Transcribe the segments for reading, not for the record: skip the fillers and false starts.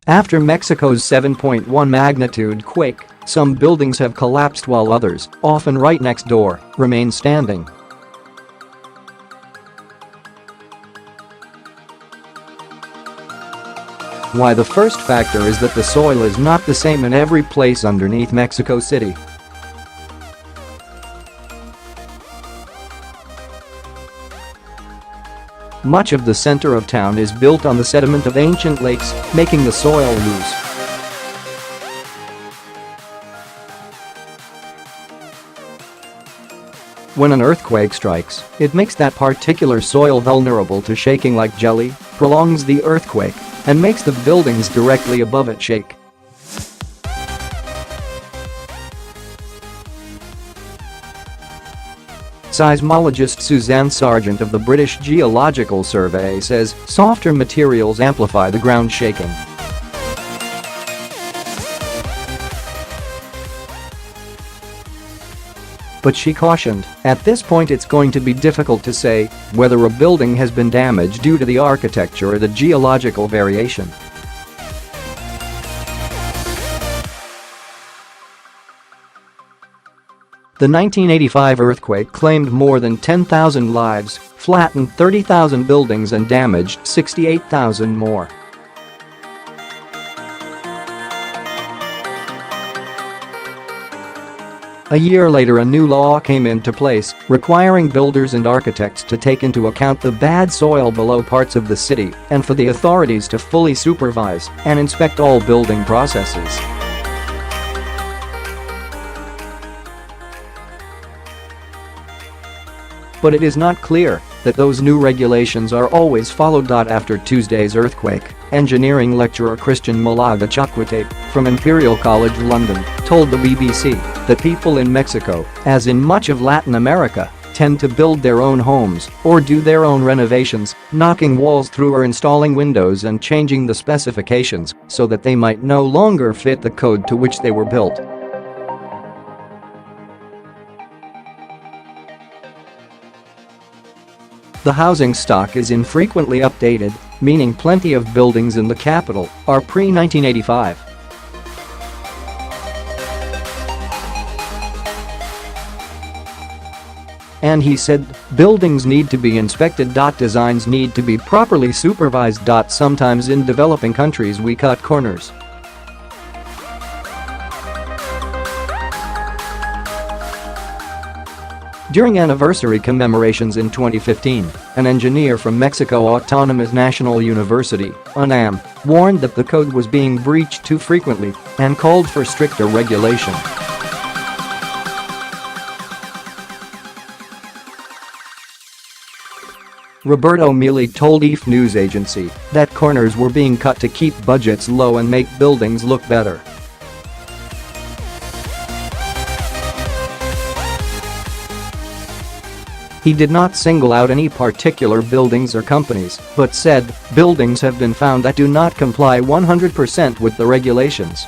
After Mexico's 7.1 magnitude quake, some buildings have collapsed while others, often right next door, remain standing. Why? The first factor is that the soil is not the same in every place underneath Mexico City. Much of the center of town is built on the sediment of ancient lakes, making the soil loose. When an earthquake strikes, it makes that particular soil vulnerable to shaking like jelly, prolongs the earthquake, and makes the buildings directly above it shake. Seismologist Susanne Sergeant of the British Geological Survey says softer materials amplify the ground shaking. But she cautioned, at this point it's going to be difficult to say whether a building has been damaged due to the architecture or the geological variation. The 1985 earthquake claimed more than 10,000 lives, flattened 30,000 buildings and damaged 68,000 more. A year later, a new law came into place, requiring builders and architects to take into account the bad soil below parts of the city and for the authorities to fully supervise and inspect all building processes. But it is not clear that those new regulations are always followed. After Tuesday's earthquake, engineering lecturer Christian Malaga-Chuquitaype from Imperial College London told the BBC that people in Mexico, as in much of Latin America, tend to build their own homes or do their own renovations, knocking walls through or installing windows and changing the specifications so that they might no longer fit the code to which they were built. The housing stock is infrequently updated, meaning plenty of buildings in the capital are pre-1985. And he said, buildings need to be inspected. Designs need to be properly supervised. Sometimes in developing countries we cut corners. During anniversary commemorations in 2015, an engineer from Mexico Autonomous National University, UNAM, warned that the code was being breached too frequently and called for stricter regulation. Roberto Mealy told EFE news agency that corners were being cut to keep budgets low and make buildings look better. He did not single out any particular buildings or companies, but said buildings have been found that do not comply 100% with the regulations.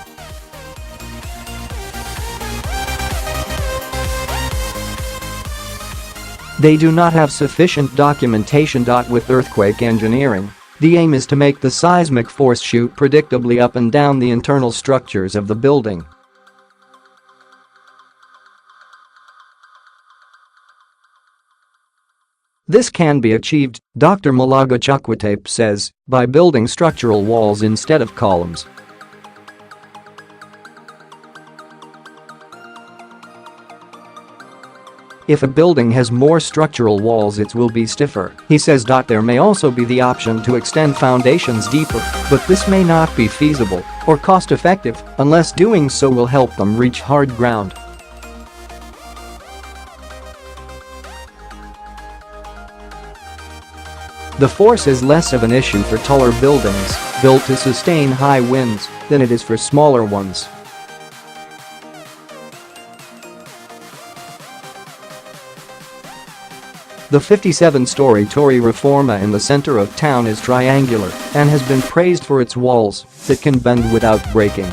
They do not have sufficient documentation. With earthquake engineering, the aim is to make the seismic force shoot predictably up and down the internal structures of the building. This can be achieved, Dr. Malaga-Chuquitaype says, by building structural walls instead of columns. If a building has more structural walls, it will be stiffer, he says. There may also be the option to extend foundations deeper, but this may not be feasible or cost-effective unless doing so will help them reach hard ground. The force is less of an issue for taller buildings built to sustain high winds than it is for smaller ones. The 57-story Torre Reforma in the center of town is triangular and has been praised for its walls that can bend without breaking.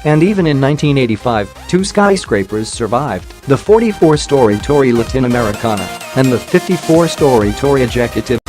And even in 1985, two skyscrapers survived, the 44-story Torre Latinoamericana and the 54-story Torre Ejecutiva